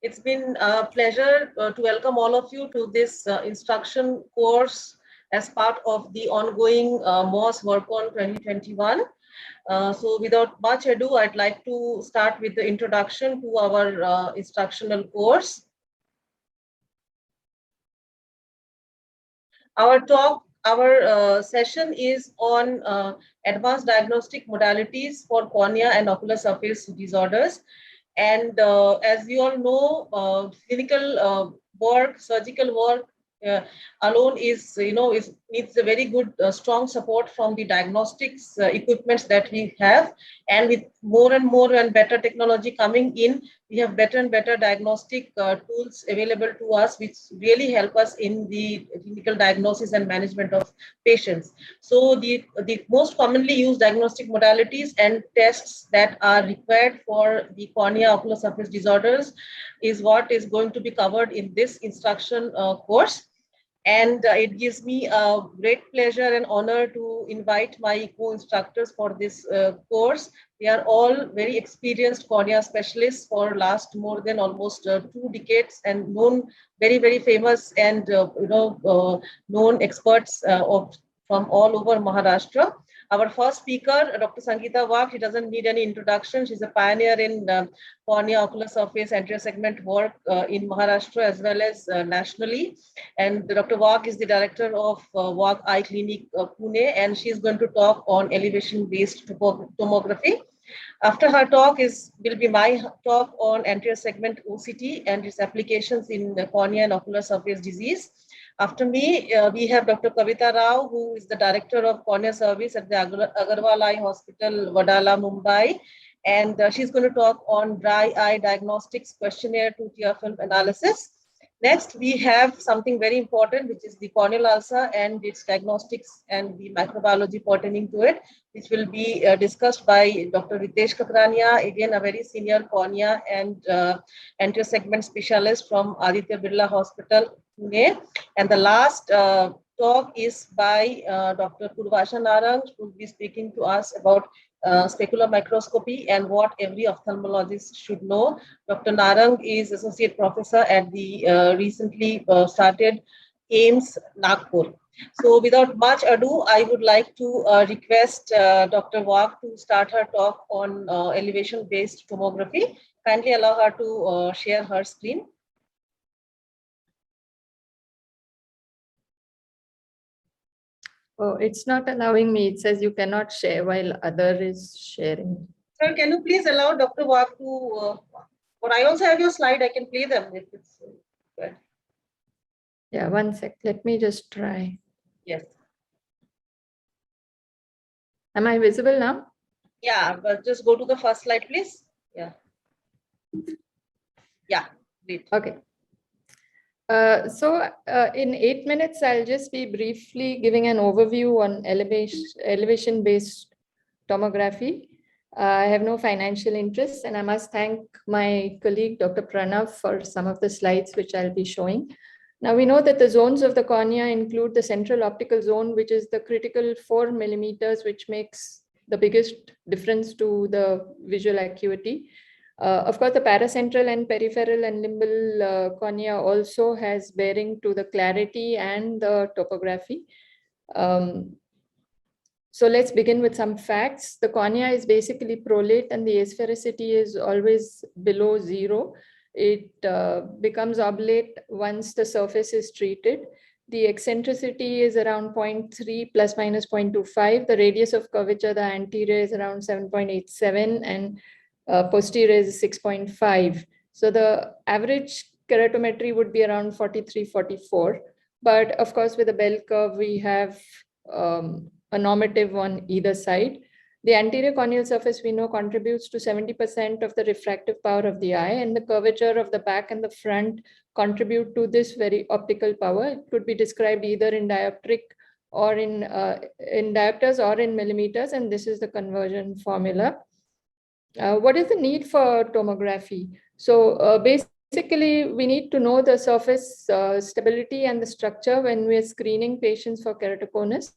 It's been a pleasure to welcome all of you to this instruction course as part of the ongoing MOS WorkOn 2021. So without much ado, I'd like to start with the introduction to our instructional course. Our session is on advanced diagnostic modalities for cornea and ocular surface disorders. And as we all know, clinical work, surgical work alone is, needs a very good, strong support from the diagnostics equipments that we have. And with more and better technology coming in, we have better and better diagnostic tools available to us, which really help us in the clinical diagnosis and management of patients. So the most commonly used diagnostic modalities and tests that are required for the cornea ocular surface disorders is what is going to be covered in this instruction course. And it gives me a great pleasure and honor to invite my co-instructors for this course. They are all very experienced cornea specialists for last more than almost 2 decades and known, very famous and known experts from all over Maharashtra. Our first speaker, Dr. Sangeeta Wagh, she doesn't need any introduction. She's a pioneer in cornea ocular surface anterior segment work in Maharashtra as well as nationally. And Dr. Wagh is the director of Wagh Eye Clinic Pune, and she's going to talk on elevation-based tomography. After her talk will be my talk on anterior segment OCT and its applications in the cornea and ocular surface disease. After me, we have Dr. Kavita Rao, who is the Director of Cornea Service at the Agarwal Eye Hospital, Wadala, Mumbai. And she's going to talk on dry eye diagnostics questionnaire to tear film analysis. Next, we have something very important, which is the corneal ulcer and its diagnostics and the microbiology pertaining to it, which will be discussed by Dr. Ritesh Kakrania, again, a very senior cornea and anterior segment specialist from Aditya Birla Hospital, Pune. And the last talk is by Dr. Purvasha Narang, who will be speaking to us about specular microscopy and what every ophthalmologist should know. Dr. Narang is associate professor at the recently started AIMS Nagpur. So without much ado, I would like to request Dr. Wagh to start her talk on elevation-based tomography. Kindly allow her to share her screen. Oh, it's not allowing me. It says you cannot share while other is sharing. Sir, can you please allow Dr. Wagh to, or I also have your slide, I can play them if it's good. Yeah, one sec. Let me just try. Yes. Am I visible now? Yeah, but just go to the first slide, please. Yeah. Yeah, great. Okay. So in 8 minutes, I'll just be briefly giving an overview on elevation-based tomography. I have no financial interest, and I must thank my colleague, Dr. Pranav, for some of the slides which I'll be showing. Now, we know that the zones of the cornea include the central optical zone, which is the critical 4 millimeters, which makes the biggest difference to the visual acuity. Of course, the paracentral and peripheral and limbal cornea also has bearing to the clarity and the topography. So let's begin with some facts. The cornea is basically prolate and the asphericity is always below 0. It becomes oblate once the surface is treated. The eccentricity is around 0.3 plus minus 0.25. The radius of curvature, the anterior is around 7.87 and posterior is 6.5. So the average keratometry would be around 43, 44. But of course, with a bell curve, we have a normative on either side. The anterior corneal surface we know contributes to 70% of the refractive power of the eye, and the curvature of the back and the front contribute to this very optical power. It could be described either in dioptric or in diopters or in millimeters, and this is the conversion formula. What is the need for tomography? So basically, we need to know the surface stability and the structure when we are screening patients for keratoconus.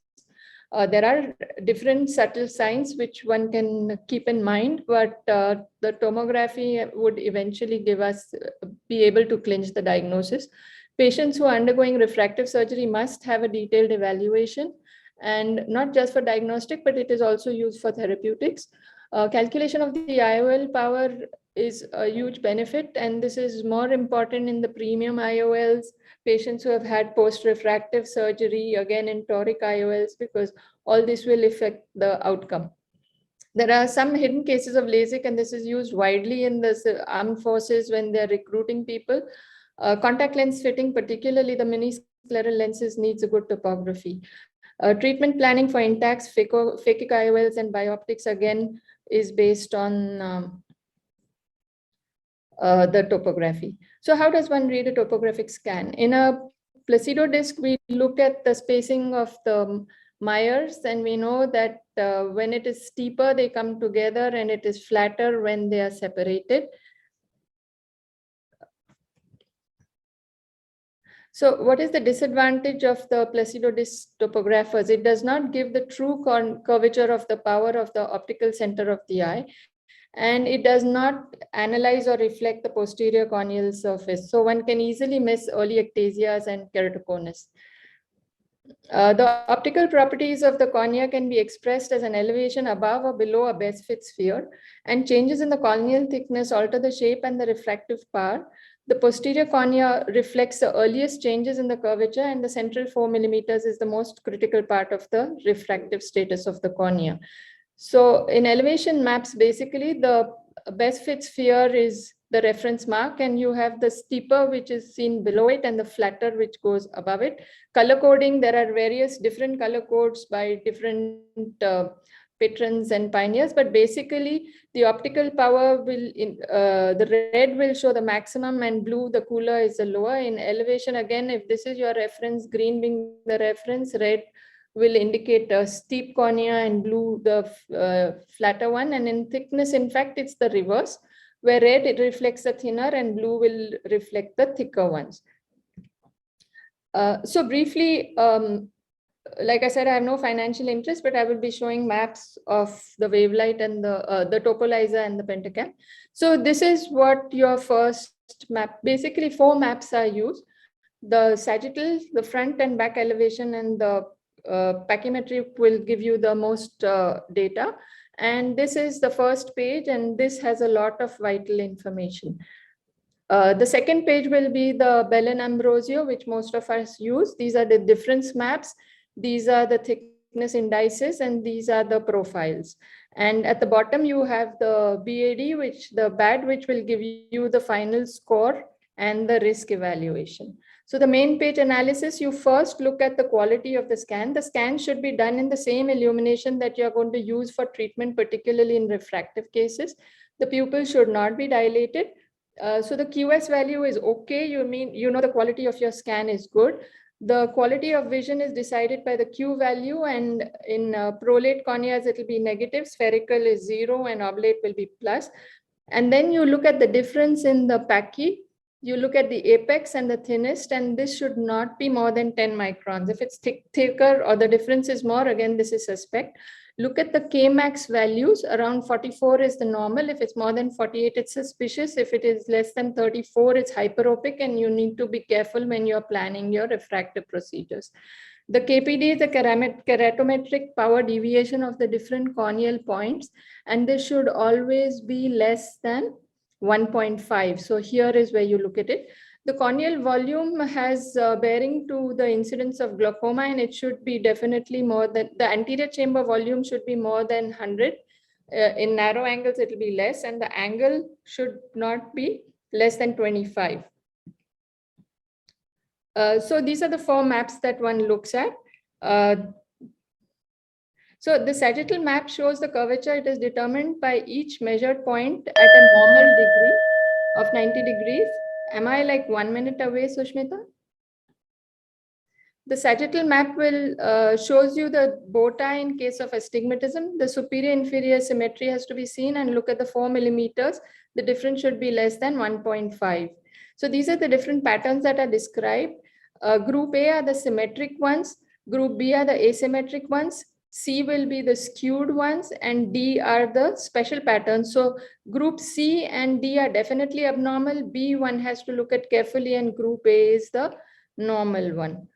There are different subtle signs which one can keep in mind, but the tomography would eventually be able to clinch the diagnosis. Patients who are undergoing refractive surgery must have a detailed evaluation, and not just for diagnostic, but it is also used for therapeutics. Calculation of the IOL power is a huge benefit, and this is more important in the premium IOLs, patients who have had post-refractive surgery, again in toric IOLs, because all this will affect the outcome. There are some hidden cases of LASIK, and this is used widely in the armed forces when they're recruiting people. Contact lens fitting, particularly the mini-scleral lenses, needs a good topography. Treatment planning for intact phakic IOLs and bioptics, again, is based on the topography. So how does one read a topographic scan? In a Placido disc, we look at the spacing of the Myers, and we know that when it is steeper, they come together, and it is flatter when they are separated. So what is the disadvantage of the Placido disc topographers? It does not give the true curvature of the power of the optical center of the eye, and it does not analyze or reflect the posterior corneal surface. So one can easily miss early ectasias and keratoconus. The optical properties of the cornea can be expressed as an elevation above or below a best fit sphere, and changes in the corneal thickness alter the shape and the refractive power. The posterior cornea reflects the earliest changes in the curvature, and the central 4 millimeters is the most critical part of the refractive status of the cornea. So in elevation maps, basically the best fit sphere is the reference mark, and you have the steeper, which is seen below it, and the flatter, which goes above it. Color coding, there are various different color codes by different patrons and pioneers, but basically the optical power will, the red will show the maximum, and blue, the cooler, is the lower. In elevation, again, if this is your reference, green being the reference, red will indicate a steep cornea, and blue the flatter one. And in thickness, in fact, it's the reverse, where red it reflects the thinner and blue will reflect the thicker ones. So briefly, like I said, I have no financial interest, but I will be showing maps of the Wavelight and the Topolizer and the Pentacam. So this is what your first map, basically 4 maps are used: the sagittal, the front and back elevation, and the pachymetric will give you the most data. And this is the first page, and this has a lot of vital information. The second page will be the Bell and Ambrosio, which most of us use. These are the difference maps. These are the thickness indices, and these are the profiles. And at the bottom, you have the BAD, which will give you the final score and the risk evaluation. So the main page analysis, you first look at the quality of the scan. The scan should be done in the same illumination that you're going to use for treatment, particularly in refractive cases. The pupil should not be dilated. So the QS value is okay. You know the quality of your scan is good. The quality of vision is decided by the Q value, and in prolate corneas, it will be negative, spherical is 0, and oblate will be plus. And then you look at the difference in the pachy. You look at the apex and the thinnest, and this should not be more than 10 microns. If it's thicker or the difference is more, again, this is suspect. Look at the Kmax values. Around 44 is the normal. If it's more than 48, it's suspicious. If it is less than 34, it's hyperopic, and you need to be careful when you're planning your refractive procedures. The KPD is the keratometric power deviation of the different corneal points, and this should always be less than 1.5. So here is where you look at it. The corneal volume has bearing to the incidence of glaucoma, and it should be definitely more than, the anterior chamber volume should be more than 100. In narrow angles, it will be less, and the angle should not be less than 25. So these are the 4 maps that one looks at. So the sagittal map shows the curvature. It is determined by each measured point at a normal degree of 90 degrees. Am I like 1 minute away, Sushmita? The sagittal map will shows you the bow tie in case of astigmatism. The superior inferior symmetry has to be seen, and look at the 4 millimeters. The difference should be less than 1.5. So these are the different patterns that are described. Group A are the symmetric ones. Group B are the asymmetric ones. C will be the skewed ones, and D are the special patterns. So group C and D are definitely abnormal. B one has to look at carefully, and group A is the normal one.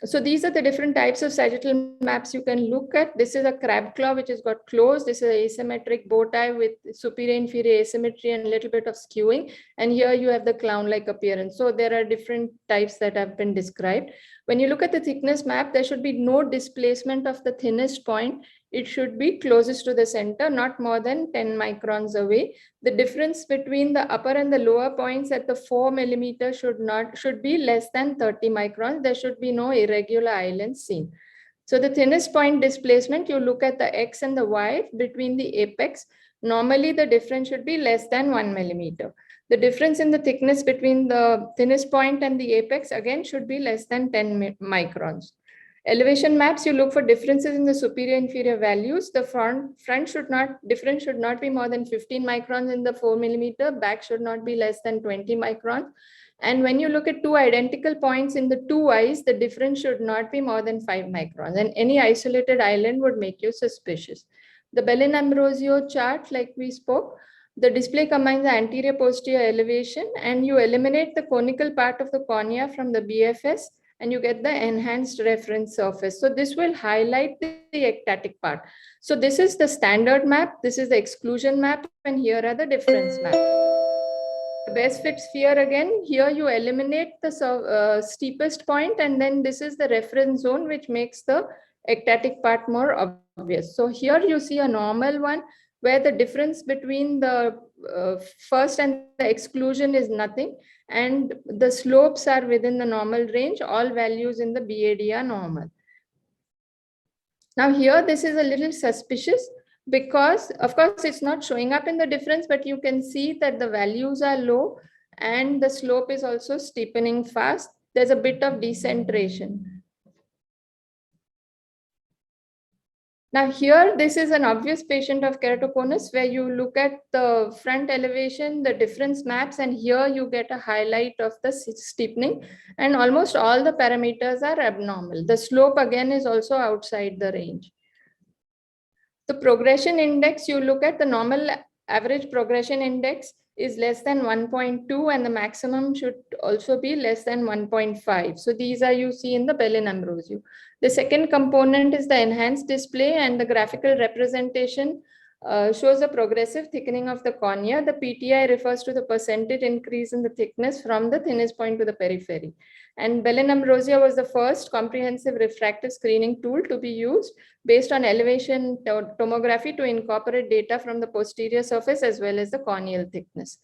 So these are the different types of sagittal maps you can look at. This is a crab claw which has got closed. This is an asymmetric bow tie with superior inferior asymmetry and a little bit of skewing. And here you have the clown-like appearance. So there are different types that have been described. When you look at the thickness map, there should be no displacement of the thinnest point. It should be closest to the center, not more than 10 microns away. The difference between the upper and the lower points at the 4 millimeter should be less than 30 microns. There should be no irregular islands seen. So the thinnest point displacement, you look at the X and the Y between the apex. Normally the difference should be less than 1 millimeter. The difference in the thickness between the thinnest point and the apex again should be less than 10 microns. Elevation maps, you look for differences in the superior inferior values. The difference should not be more than 15 microns in the 4 millimeter. Back should not be less than 20 microns. And when you look at two identical points in the two eyes, the difference should not be more than 5 microns. And any isolated island would make you suspicious. The Bellin-Ambrosio chart, like we spoke, the display combines the anterior posterior elevation, and you eliminate the conical part of the cornea from the BFS, and you get the enhanced reference surface. So this will highlight the ectatic part. So this is the standard map, this is the exclusion map, and here are the difference map. The best fit sphere again, here you eliminate the steepest point, and then this is the reference zone which makes the ectatic part more obvious. So here you see a normal one where the difference between the first and the exclusion is nothing, and the slopes are within the normal range. All values in the BAD are normal. Now here this is a little suspicious because of course it's not showing up in the difference, but you can see that the values are low and the slope is also steepening fast. There's a bit of decentration. Now here, this is an obvious patient of keratoconus where you look at the front elevation, the difference maps, and here you get a highlight of the steepening, and almost all the parameters are abnormal. The slope again is also outside the range. The progression index, you look at the normal average progression index is less than 1.2 and the maximum should also be less than 1.5. So these are you see in the Bellin-Ambrosio. The second component is the enhanced display, and the graphical representation shows a progressive thickening of the cornea. The PTI refers to the percentage increase in the thickness from the thinnest point to the periphery. And Bellin-Ambrosio was the first comprehensive refractive screening tool to be used based on elevation tomography to incorporate data from the posterior surface as well as the corneal thickness.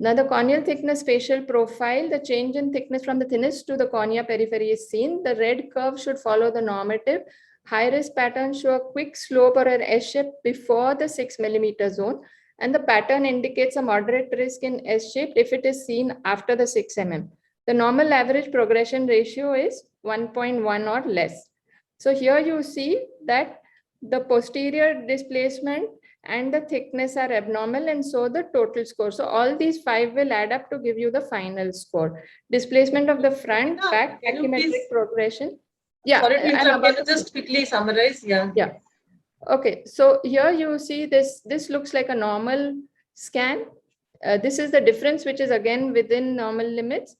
Now the corneal thickness facial profile, the change in thickness from the thinnest to the cornea periphery is seen. The red curve should follow the normative. High-risk patterns show a quick slope or an S-shape before the 6 millimeter zone, and the pattern indicates a moderate risk in S-shape if it is seen after the 6 mm. The normal average progression ratio is 1.1 or less. So here you see that the posterior displacement and the thickness are abnormal, and so the total score. So all these 5 will add up to give you the final score. Displacement of the front, back, tachymetric progression. Yeah. Sorry to interrupt. Can you just quickly summarize? Yeah. Yeah. Okay. So here you see this looks like a normal scan. This is the difference, which is again within normal limits.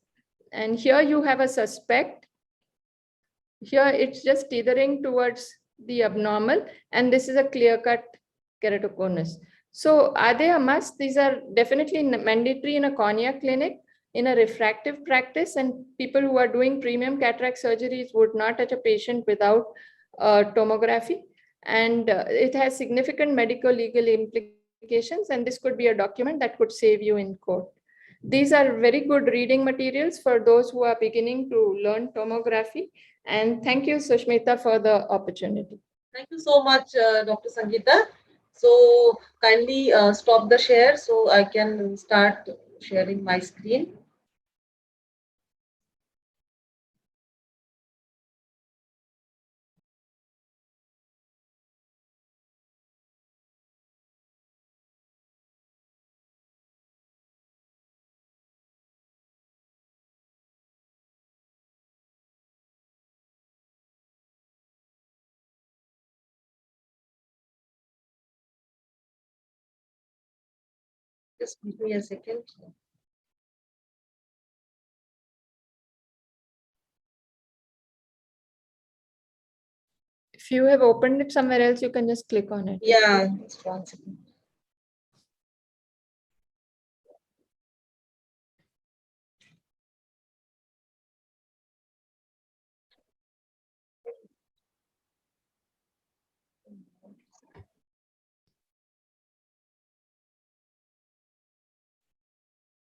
And here you have a suspect. Here it's just teetering towards the abnormal, and this is a clear-cut keratoconus. So are they a must? These are definitely mandatory in a cornea clinic, in a refractive practice, and people who are doing premium cataract surgeries would not touch a patient without tomography. And it has significant medical legal implications, and this could be a document that could save you in court. These are very good reading materials for those who are beginning to learn tomography. And thank you, Sushmita, for the opportunity. Thank you so much, Dr. Sangeeta. So kindly stop the share so I can start sharing my screen. Just give me a second. If you have opened it somewhere else, you can just click on it. Yeah, just one second.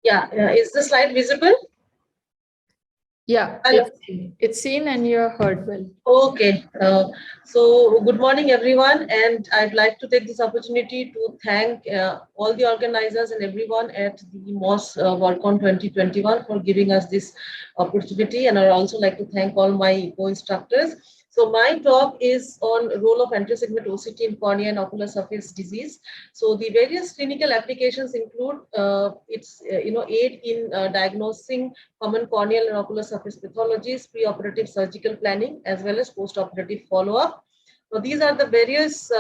Yeah, is the slide visible? Yeah, Hello. it's seen and you're heard well. Okay, so good morning, everyone, and I'd like to take this opportunity to thank all the organizers and everyone at the MOS WorldCon 2021 for giving us this opportunity, and I'd also like to thank all my co-instructors. So my talk is on role of anterior-segment OCT in cornea and ocular surface disease. So the various clinical applications include aid in diagnosing common corneal and ocular surface pathologies, preoperative surgical planning, as well as postoperative follow-up. So these are the various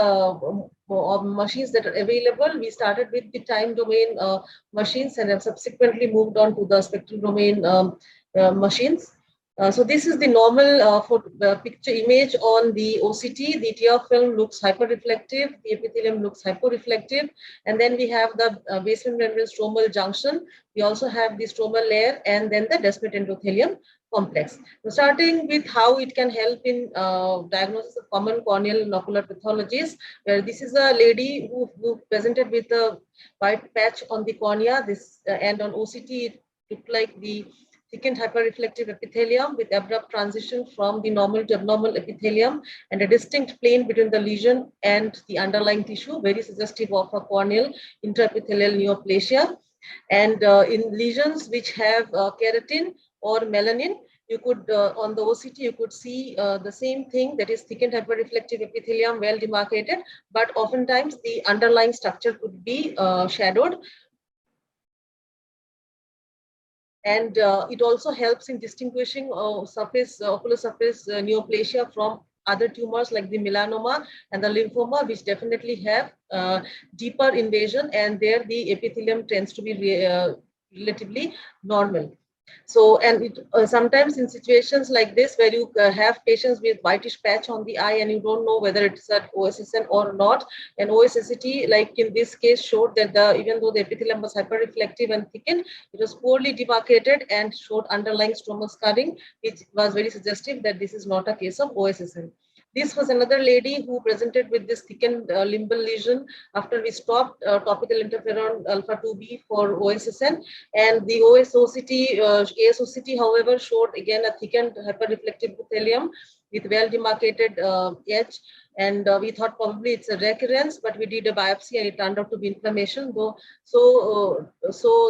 machines that are available. We started with the time domain machines and have subsequently moved on to the spectral domain machines. So this is the normal picture image on the OCT. The tear film looks hyperreflective, the epithelium looks hyporeflective, and then we have the basement membrane stromal junction. We also have the stromal layer and then the Descemet endothelium complex. So starting with how it can help in diagnosis of common corneal and ocular pathologies, where this is a lady who presented with a white patch on the cornea. This and on OCT it looked like the thickened hyperreflective epithelium with abrupt transition from the normal to abnormal epithelium and a distinct plane between the lesion and the underlying tissue, very suggestive of a corneal intraepithelial neoplasia. And in lesions which have keratin or melanin, you could, on the OCT, you could see the same thing, that is thickened hyperreflective epithelium, well demarcated, but oftentimes the underlying structure could be shadowed. And it also helps in distinguishing ocular surface neoplasia from other tumors like the melanoma and the lymphoma, which definitely have deeper invasion, and there the epithelium tends to be relatively normal. So, and sometimes in situations like this, where you have patients with whitish patch on the eye and you don't know whether it's at OSSN or not, and OSSCT, like in this case, showed that even though the epithelium was hyperreflective and thickened, it was poorly demarcated and showed underlying stromal scarring, which was very suggestive that this is not a case of OSSN. This was another lady who presented with this thickened limbal lesion after we stopped topical interferon alpha 2b for OSSN, and the ASOCT, however, showed again a thickened hyperreflective epithelium with well demarcated edge. And we thought probably it's a recurrence, but we did a biopsy and it turned out to be inflammation. Though, so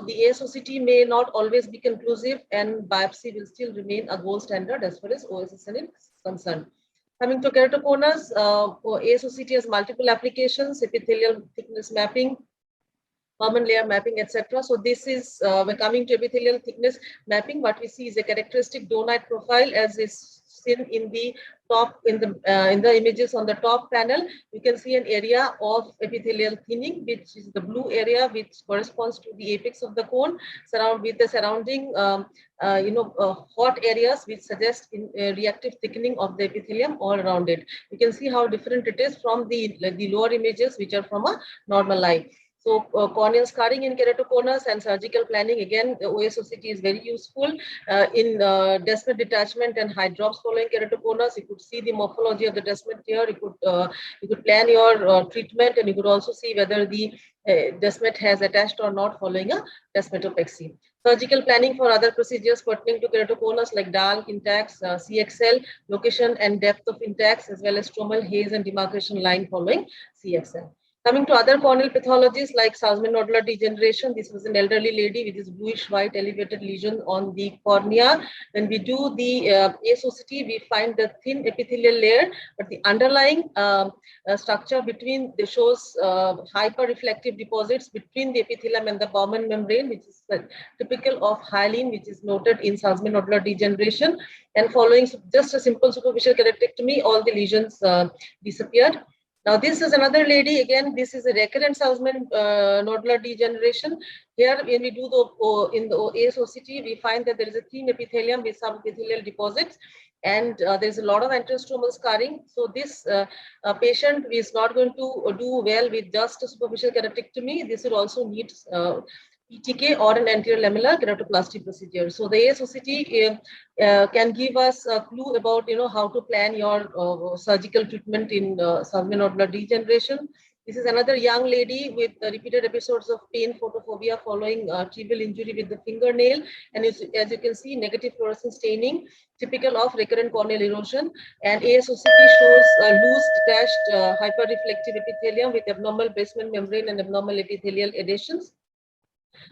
the ASOCT may not always be conclusive, and biopsy will still remain a gold standard as far as OSSN is concerned. Coming to keratoconus, ASOCT has multiple applications: epithelial thickness mapping, common layer mapping, etc. So this is, we're coming to epithelial thickness mapping. What we see is a characteristic donut profile, as is seen in the top, in the images on the top panel. You can see an area of epithelial thinning, which is the blue area, which corresponds to the apex of the cone, with the surrounding hot areas, which suggest reactive thickening of the epithelium all around it. You can see how different it is from the lower images, which are from a normal eye. So corneal scarring in keratoconus and surgical planning, again, the OSOCT is very useful in Descemet detachment and hydrops following keratoconus. You could see the morphology of the Descemet here. You could plan your treatment, and you could also see whether the Descemet has attached or not following a desmetopexy. Surgical planning for other procedures pertaining to keratoconus like DALK, Intacs, CXL, location and depth of Intacs, as well as stromal haze and demarcation line following CXL. Coming to other corneal pathologies like Salzmann nodular degeneration, this was an elderly lady with this bluish white elevated lesion on the cornea. When we do the ASOCT, we find the thin epithelial layer, but the underlying structure between shows hyperreflective deposits between the epithelium and the Bowman membrane, which is typical of hyaline, which is noted in Salzmann nodular degeneration. And following just a simple superficial keratectomy, all the lesions disappeared. Now, this is another lady. Again, this is a recurrent Salzmann nodular degeneration. Here, when we do in the ASOCT, we find that there is a thin epithelium with some epithelial deposits, and there's a lot of anterostromal scarring. So this patient is not going to do well with just a superficial keratectomy. This will also need PTK or an anterior lamellar keratoplasty procedure. So the ASOCT can give us a clue about how to plan your surgical treatment in Salzmann nodular degeneration. This is another young lady with repeated episodes of pain photophobia following trivial injury with the fingernail, and as you can see, negative fluorescent staining, typical of recurrent corneal erosion. And ASOCT shows loose detached hyperreflective epithelium with abnormal basement membrane and abnormal epithelial adhesions.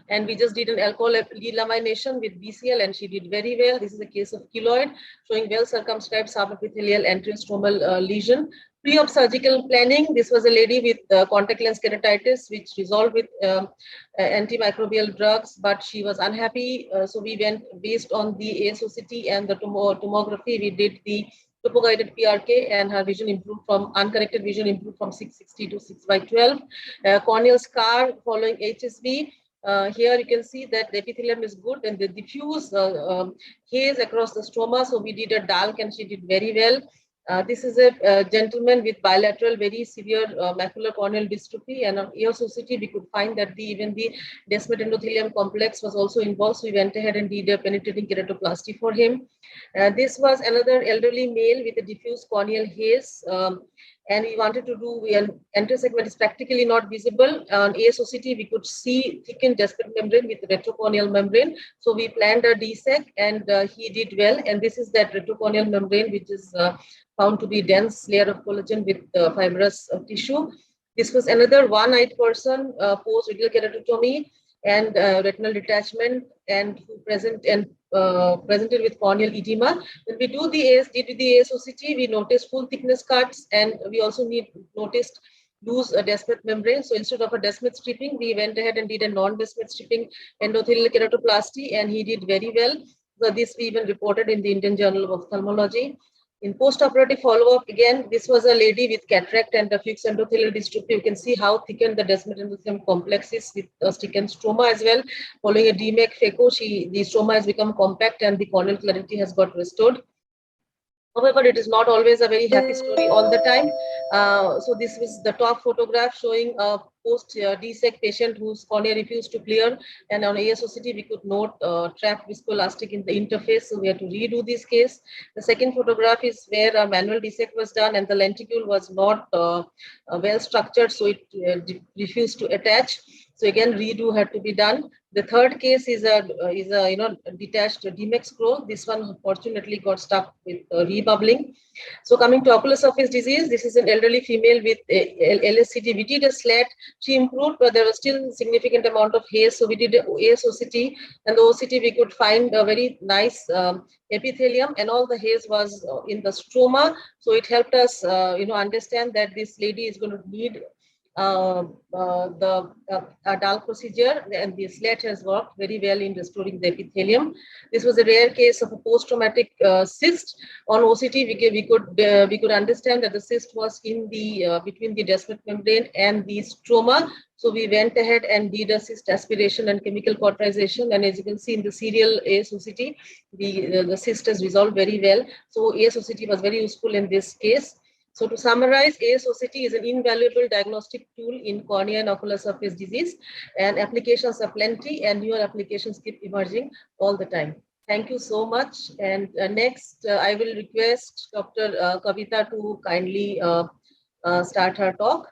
And we just did an alcohol delamination with BCL, and she did very well. This is a case of keloid showing well circumscribed subepithelial anterostromal lesion. Pre-op surgical planning, this was a lady with contact lens keratitis, which resolved with antimicrobial drugs, but she was unhappy. So we went based on the ASOCT and the tomography. We did the topo-guided PRK, and her vision improved from uncorrected vision improved from 660 to 6/12. Corneal scar following HSV. Here you can see that the epithelium is good and the diffuse haze across the stroma. So we did a DALK and she did very well. This is a gentleman with bilateral, very severe macular corneal dystrophy, and on ASOCT we could find that even the descemet endothelium complex was also involved. So we went ahead and did a penetrating keratoplasty for him. This was another elderly male with a diffuse corneal haze. And we wanted to do an anterior segment is practically not visible. On ASOCT, we could see thickened descemet membrane with retrocorneal membrane. So we planned a DSEC, and he did well. And this is that retrocorneal membrane, which is found to be dense layer of collagen with fibrous tissue. This was another one-eyed person post radial keratotomy and retinal detachment, and who presented with corneal edema. When we do the ASOCT, we noticed full thickness cuts, and we also noticed loose descemet membrane. So instead of a descemet stripping, we went ahead and did a non-descemet stripping endothelial keratoplasty, and he did very well. So this we even reported in the Indian Journal of Ophthalmology. In post-operative follow-up, again, this was a lady with cataract and diffuse endothelial dystrophy. You can see how thickened the descemet endothelium complex is with thickened stroma as well. Following a DMEC phaco, the stroma has become compact and the corneal clarity has got restored. However, it is not always a very happy story all the time. So this was the top photograph showing a post-DSEC patient whose cornea refused to clear. And on ASOCT, we could note trapped viscoelastic in the interface. So we had to redo this case. The second photograph is where a manual DSEC was done and the lenticule was not well structured. So it refused to attach. So again, redo had to be done. The third case is a detached DMEC scroll. This one unfortunately got stuck with rebubbling. So coming to ocular surface disease, this is an elderly female with LSCD. We did a slat. She improved, but there was still significant amount of haze. So we did ASOCT, and the OCT we could find a very nice epithelium, and all the haze was in the stroma. So it helped us, understand that this lady is going to need the DALK procedure, and the slat has worked very well in restoring the epithelium. This was a rare case of a post-traumatic cyst. On OCT, we could understand that the cyst was in the between the descemet membrane and the stroma. So we went ahead and did a cyst aspiration and chemical cauterization, and as you can see in the serial ASOCT, the cyst has resolved very well. So ASOCT was very useful in this case. So to summarize, ASOCT is an invaluable diagnostic tool in cornea and ocular surface disease, and applications are plenty, and newer applications keep emerging all the time. Thank you so much. And next, I will request Dr. Kavita to kindly start her talk.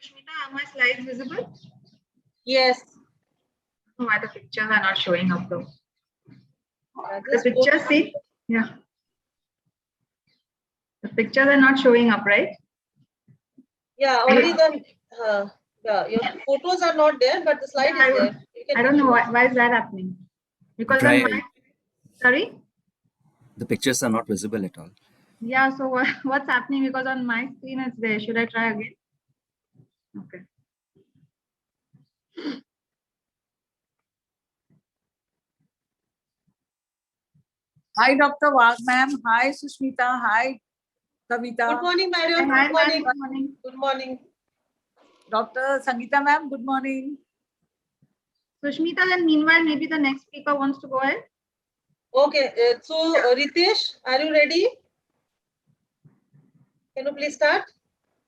Sushmita, are my slides visible? Yes. Why the pictures are not showing up though? The pictures, see? Yeah. The pictures are not showing up, right? Yeah, only your photos are not there, but the slide is there. I don't know why is that happening. Because sorry? The pictures are not visible at all. Yeah, so what's happening, because on my screen it's there. Should I try again? Okay. Hi, Dr. Wagh, ma'am. Hi, Sushmita. Hi, Kavita. Good morning, madam. Hi, Good ma'am. morning. Good morning. Good morning. Dr. Sangeeta, ma'am. Good morning. Sushmita, then meanwhile, maybe the next speaker wants to go ahead. Okay, so Ritesh, are you ready? Can you please start?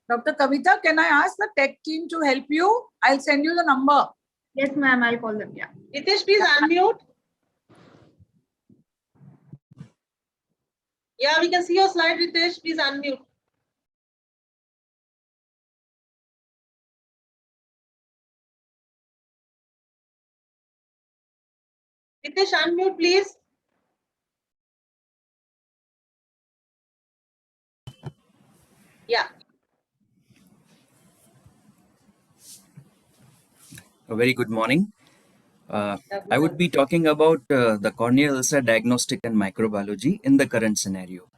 Dr. Kavita, can I ask the tech team to help you? I'll send you the number. Yes, ma'am, I'll call them. Yeah. Ritesh, please unmute. Yeah, we can see your slide, Ritesh. Please unmute. Ritesh, unmute, please. Yeah. A very good morning. Yeah, I would be talking about the corneal ulcer diagnostic and microbiology in the current scenario.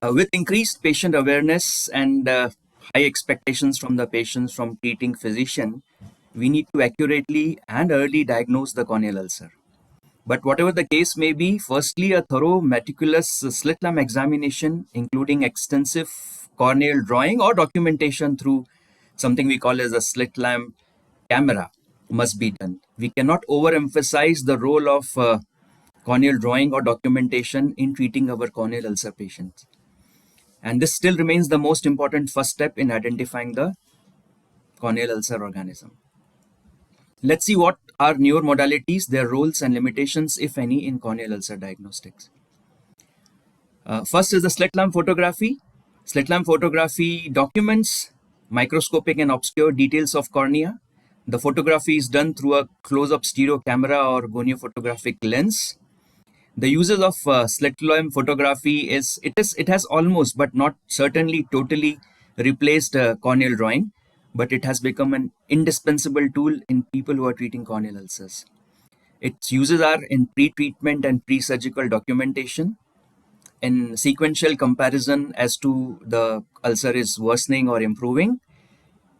With increased patient awareness and high expectations from the patients from treating physician, we need to accurately and early diagnose the corneal ulcer. But whatever the case may be, firstly, a thorough meticulous slit lamp examination, including extensive corneal drawing or documentation through something we call as a slit lamp camera, must be done. We cannot overemphasize the role of corneal drawing or documentation in treating our corneal ulcer patients. And this still remains the most important first step in identifying the corneal ulcer organism. Let's see what are newer modalities, their roles and limitations, if any, in corneal ulcer diagnostics. First is the slit lamp photography. Slit lamp photography documents microscopic and obscure details of cornea. The photography is done through a close-up stereo camera or goniophotographic lens. The uses of slit lamp photography it has almost but not certainly totally replaced corneal drawing, but it has become an indispensable tool in people who are treating corneal ulcers. Its uses are in pre-treatment and pre-surgical documentation, in sequential comparison as to the ulcer is worsening or improving.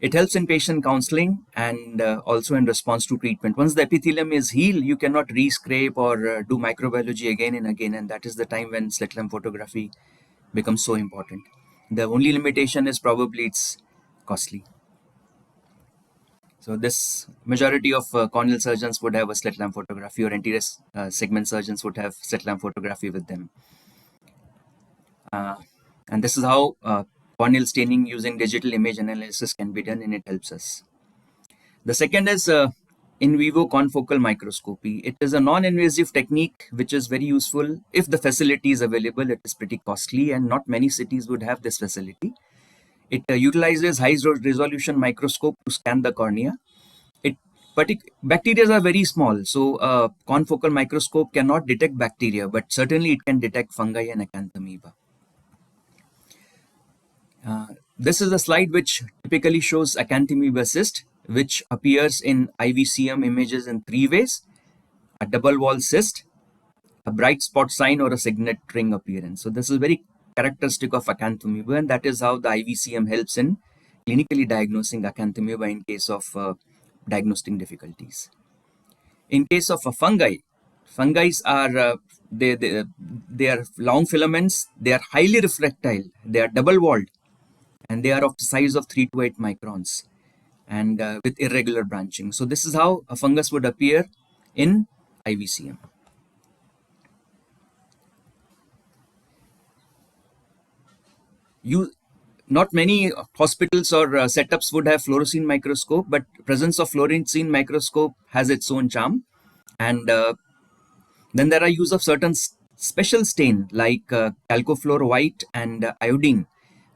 It helps in patient counseling and also in response to treatment. Once the epithelium is healed, you cannot re-scrape or do microbiology again and again, and that is the time when slit lamp photography becomes so important. The only limitation is probably it's costly. So this majority of corneal surgeons would have a slit lamp photography, or anterior segment surgeons would have slit lamp photography with them. And this is how corneal staining using digital image analysis can be done, and it helps us. The second is in vivo confocal microscopy. It is a non-invasive technique which is very useful if the facility is available. It is pretty costly and not many cities would have this facility. It utilizes high resolution microscope to scan the cornea. Bacteria are very small, so a confocal microscope cannot detect bacteria, but certainly it can detect fungi and acanthamoeba. This is a slide which typically shows acanthamoeba cyst, which appears in IVCM images in three ways: a double wall cyst, a bright spot sign, or a signet ring appearance. So this is very characteristic of acanthamoeba, and that is how the IVCM helps in clinically diagnosing acanthamoeba in case of diagnostic difficulties. In case of a fungi are they are long filaments, they are highly refractile, they are double walled, and they are of the size of 3 to 8 microns and with irregular branching. So this is how a fungus would appear in IVCM. Not many hospitals or setups would have fluorescein microscope, but presence of fluorescein microscope has its own charm. And then there are use of certain special stain like chalcofluor white and iodine.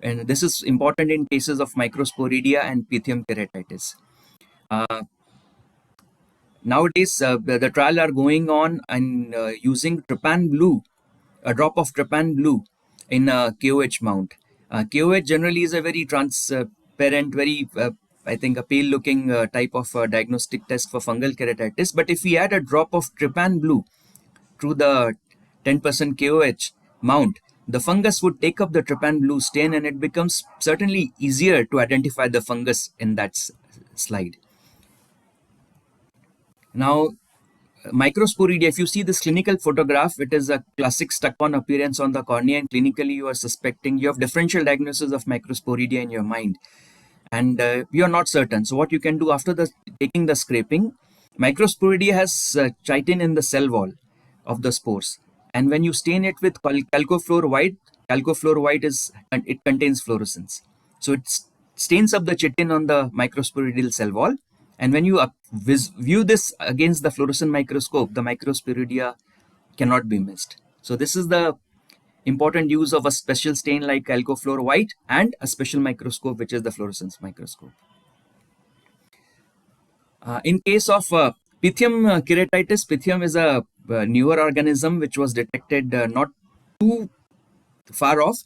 And this is important in cases of microsporidia and pythium keratitis. Nowadays, the trial are going on and using trypan blue, a drop of trypan blue in a KOH mount. KOH generally is a very transparent, very, I think, a pale looking type of diagnostic test for fungal keratitis. But if we add a drop of trypan blue through the 10% KOH mount, the fungus would take up the trypan blue stain, and it becomes certainly easier to identify the fungus in that slide. Now, microsporidia, if you see this clinical photograph, it is a classic stuck-on appearance on the cornea, and clinically you are suspecting you have differential diagnosis of microsporidia in your mind, and you are not certain. So what you can do after taking the scraping, microsporidia has chitin in the cell wall of the spores, and when you stain it with chalcofluor white it contains fluorescence, so it stains up the chitin on the microsporidial cell wall. And when you view this against the fluorescent microscope, the microsporidia cannot be missed. So this is the important use of a special stain like chalcofluor white and a special microscope, which is the fluorescence microscope. In case of Pythium keratitis, Pythium is a newer organism which was detected not too far off.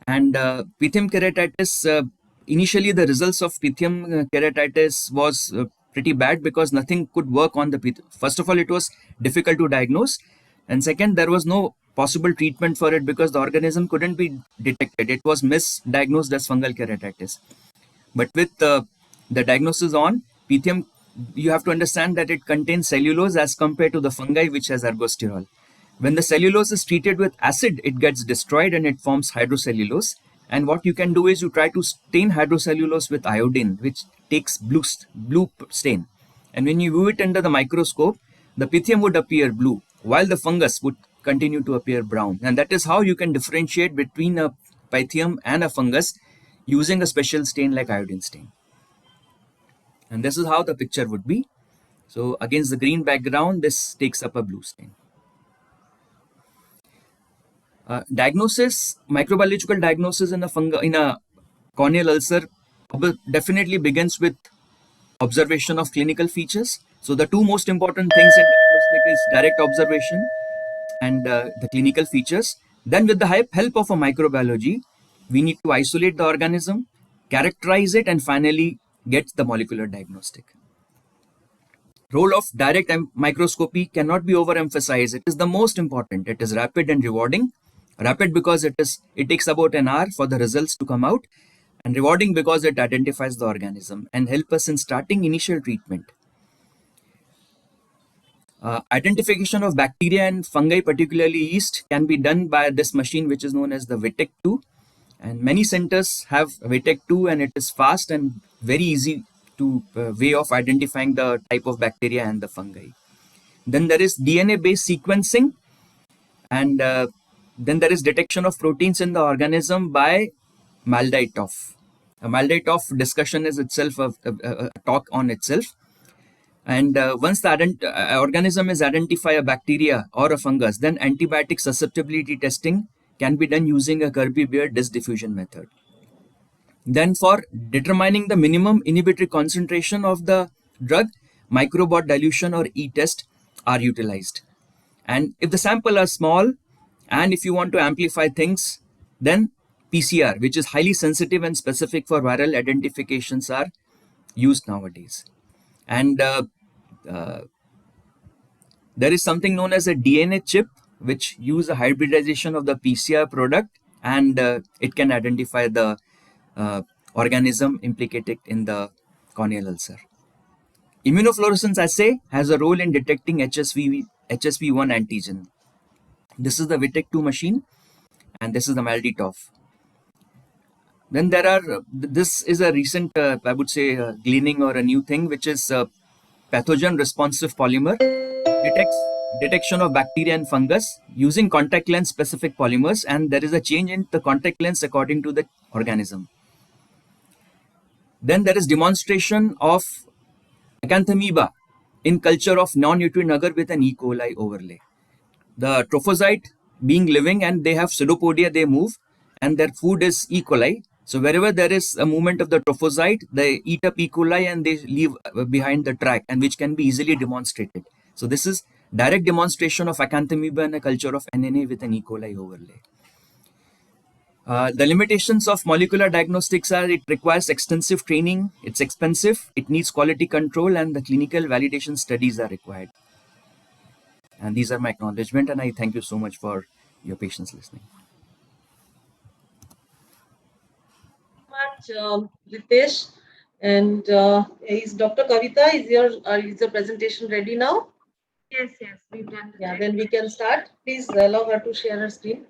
And Pythium keratitis, initially the results of Pythium keratitis was pretty bad because nothing could work on the Pythium. First of all, it was difficult to diagnose. And second, there was no possible treatment for it because the organism couldn't be detected. It was misdiagnosed as fungal keratitis. But with the diagnosis on Pythium, you have to understand that it contains cellulose as compared to the fungi which has ergosterol. When the cellulose is treated with acid, it gets destroyed and it forms hydrocellulose. And what you can do is you try to stain hydrocellulose with iodine, which takes blue stain. And when you view it under the microscope, the Pythium would appear blue, while the fungus would continue to appear brown. And that is how you can differentiate between a Pythium and a fungus using a special stain like iodine stain. And this is how the picture would be. So against the green background, this takes up a blue stain. Diagnosis, microbiological diagnosis in a corneal ulcer definitely begins with observation of clinical features. So the two most important things in diagnostic is direct observation and the clinical features. Then with the help of a microbiology, we need to isolate the organism, characterize it, and finally get the molecular diagnostic. Role of direct microscopy cannot be overemphasized. It is the most important. It is rapid and rewarding. Rapid because it takes about an hour for the results to come out, and rewarding because it identifies the organism and help us in starting initial treatment. Identification of bacteria and fungi, particularly yeast, can be done by this machine which is known as the Vitek 2. And many centers have Vitek 2, and it is fast and very easy to way of identifying the type of bacteria and the fungi. Then there is DNA-based sequencing, and then there is detection of proteins in the organism by MALDI-TOF. A MALDI-TOF discussion is itself a talk on itself. And once the organism is identified a bacteria or a fungus, then antibiotic susceptibility testing can be done using a Kirby-Beer disc diffusion method. Then for determining the minimum inhibitory concentration of the drug, microbot dilution or E-test are utilized. And if the sample are small, and if you want to amplify things, then PCR, which is highly sensitive and specific for viral identifications, are used nowadays. And there is something known as a DNA chip, which use a hybridization of the PCR product, and it can identify the organism implicated in the corneal ulcer. Immunofluorescence assay has a role in detecting HSV1 antigen. This is the Vitek 2 machine, and this is the MALDI-TOF. Then there are, this is a recent, I would say, gleaning or a new thing, which is pathogen responsive polymer. Detects detection of bacteria and fungus using contact lens specific polymers, and there is a change in the contact lens according to the organism. Then there is demonstration of acanthamoeba in culture of non-nutrient agar with an E. coli overlay. The trophozoite being living, and they have pseudopodia, they move, and their food is E. coli. So wherever there is a movement of the trophozoite, they eat up E. coli and they leave behind the track, and which can be easily demonstrated. So this is direct demonstration of acanthamoeba in a culture of NNA with an E. coli overlay. The limitations of molecular diagnostics are it requires extensive training, it's expensive, it needs quality control, and the clinical validation studies are required. And these are my acknowledgement, and I thank you so much for your patience listening. Much, Ritesh. And is Dr. Kavita, is your presentation ready now? Yes, we've done the Yeah, check. then we can start. Please allow her to share her screen.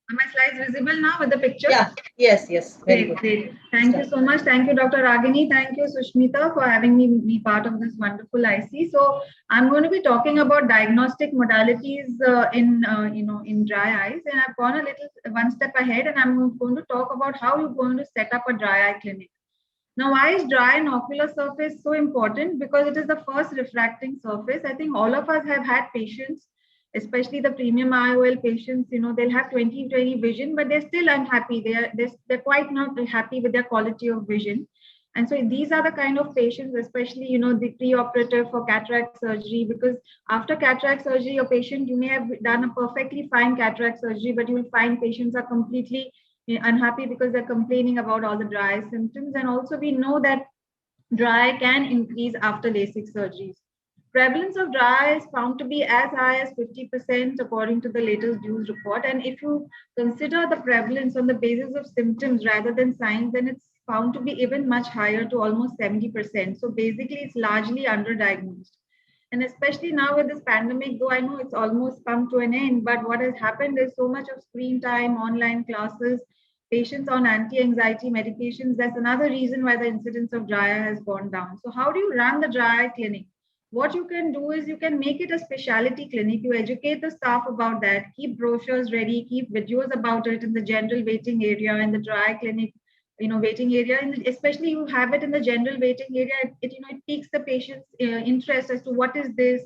Are my slides visible now with the pictures? Yeah, yes, very Great, good. great. Thank you so much. Thank you, Dr. Ragini. Thank you, Sushmita, for having me be part of this wonderful IC. So I'm going to be talking about diagnostic modalities in dry eyes, and I've gone a little one step ahead, and I'm going to talk about how you're going to set up a dry eye clinic. Now, why is dry and ocular surface so important? Because it is the first refracting surface. I think all of us have had patients, especially the premium IOL patients, they'll have 20/20 vision, but they're still unhappy. They're quite not happy with their quality of vision. And so these are the kind of patients, especially, the preoperative for cataract surgery, because after cataract surgery, your patient, you may have done a perfectly fine cataract surgery, but you will find patients are completely unhappy because they're complaining about all the dry symptoms. And also we know that dry can increase after LASIK surgeries. Prevalence of dry is found to be as high as 50% according to the latest DEWS report. And if you consider the prevalence on the basis of symptoms rather than signs, then it's found to be even much higher, to almost 70%. So basically, it's largely underdiagnosed. And especially now with this pandemic, though I know it's almost come to an end, but what has happened is so much of screen time, online classes, patients on anti-anxiety medications. That's another reason why the incidence of dry eye has gone down. So how do you run the dry eye clinic? What you can do is you can make it a specialty clinic. You educate the staff about that, keep brochures ready, keep videos about it in the general waiting area, in the dry eye clinic, waiting area, and especially you have it in the general waiting area. It piques the patient's interest as to what is this,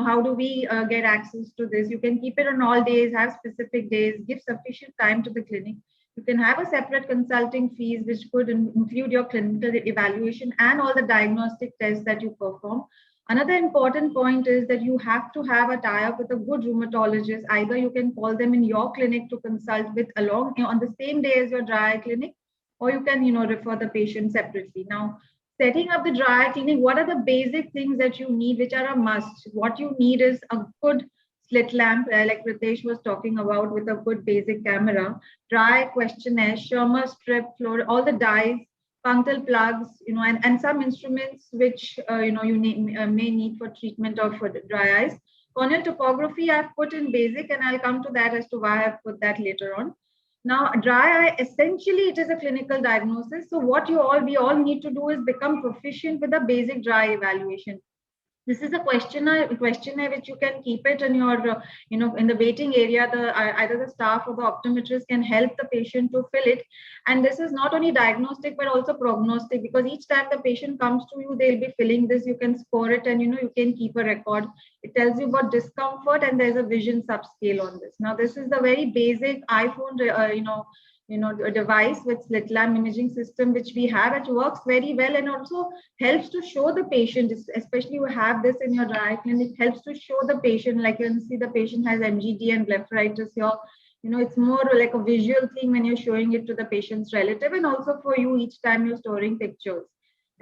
how do we get access to this. You can keep it on all days, have specific days, give sufficient time to the clinic. You can have a separate consulting fees, which could include your clinical evaluation and all the diagnostic tests that you perform. Another important point is that you have to have a tie-up with a good rheumatologist. Either you can call them in your clinic to consult with along on the same day as your dry eye clinic, or you can, refer the patient separately. Now, setting up the dry eye clinic, what are the basic things that you need, which are a must? What you need is a good slit lamp, like Ritesh was talking about, with a good basic camera, dry questionnaire, Schirmer strip, floor, all the dyes, punctal plugs, and some instruments which, may need for treatment of dry eyes. Corneal topography I've put in basic, and I'll come to that as to why I've put that later on. Now, dry eye, essentially, it is a clinical diagnosis. So what we all need to do is become proficient with a basic dry evaluation. This is a questionnaire which you can keep it in your, in the waiting area. Either the staff or the optometrist can help the patient to fill it. And this is not only diagnostic, but also prognostic, because each time the patient comes to you, they'll be filling this. You can score it, and, you can keep a record. It tells you about discomfort, and there's a vision subscale on this. Now, this is the very basic iPhone, a device with slit lamp imaging system, which we have. It works very well and also helps to show the patient, especially you have this in your dry eye clinic, helps to show the patient, like you can see the patient has MGD and blepharitis here. It's more like a visual thing when you're showing it to the patient's relative, and also for you each time you're storing pictures.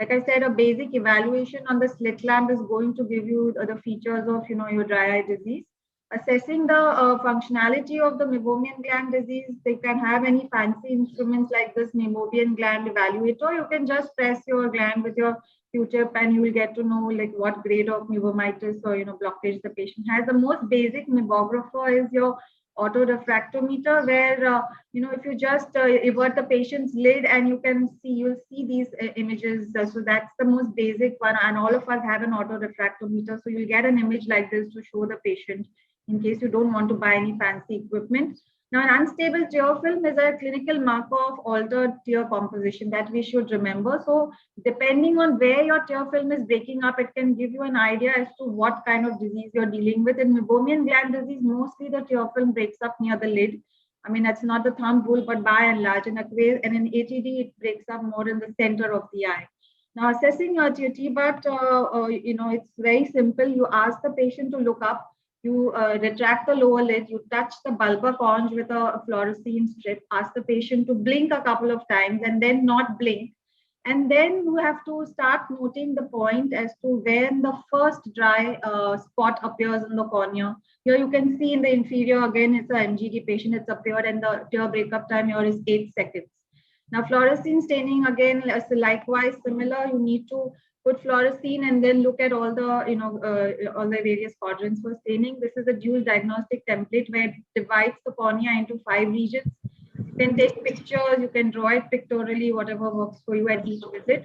Like I said, a basic evaluation on the slit lamp is going to give you the features of, your dry eye disease. Assessing the functionality of the meibomian gland disease, they can have any fancy instruments like this meibomian gland evaluator. You can just press your gland with your Q-tip, and you will get to know like what grade of meibomitis or blockage the patient has. The most basic meibographer is your autorefractometer, where if you just invert the patient's lid, and you'll see these images. So that's the most basic one, and all of us have an autorefractometer, so you'll get an image like this to show the patient, in case you don't want to buy any fancy equipment. Now, an unstable tear film is a clinical marker of altered tear composition that we should remember. So depending on where your tear film is breaking up, it can give you an idea as to what kind of disease you're dealing with. In meibomian gland disease, mostly the tear film breaks up near the lid. I mean, that's not the thumb rule, but by and large, in an ATD, it breaks up more in the center of the eye. Now, assessing your TBUT, it's very simple. You ask the patient to look up. You retract the lower lid, you touch the bulbar conch with a fluorescein strip, ask the patient to blink a couple of times and then not blink. And then you have to start noting the point as to when the first dry spot appears in the cornea. Here you can see in the inferior, again, it's a MGD patient, it's appeared, and the tear breakup time here is 8 seconds. Now, fluorescein staining, again, is likewise similar. You need to put fluorescein and then look at all the, all the various quadrants for staining. This is a dual diagnostic template where it divides the cornea into 5 regions. You can take pictures, you can draw it pictorially, whatever works for you at each visit.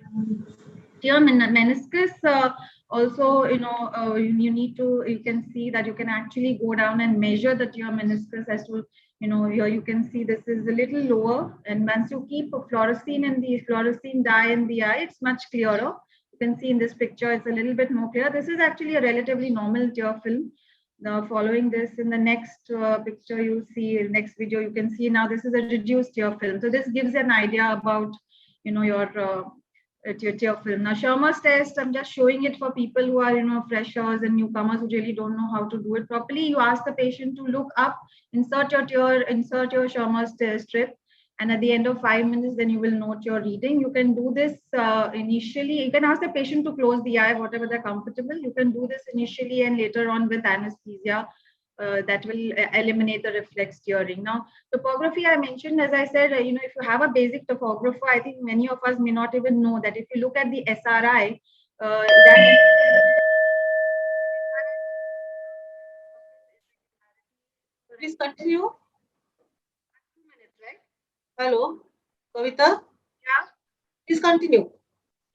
Tear meniscus, also, you need to, you can see that you can actually go down and measure the tear meniscus as to, here you can see this is a little lower. And once you keep a fluorescein dye in the eye, it's much clearer. You can see in this picture, it's a little bit more clear. This is actually a relatively normal tear film. Now, following this, in the next picture, you see, next video, you can see now this is a reduced tear film. So this gives an idea about, your tear film. Now, Schirmer's test, I'm just showing it for people who are, freshers and newcomers who really don't know how to do it properly. You ask the patient to look up, insert your Schirmer's strip, and at the end of 5 minutes, then you will note your reading. You can do this initially. You can ask the patient to close the eye, whatever they're comfortable. You can do this initially and later on with anesthesia. That will eliminate the reflex tearing. Now, topography I mentioned, as I said, if you have a basic topographer, I think many of us may not even know that if you look at the SRI, Please continue. Hello, Kavita? Yeah. Please continue.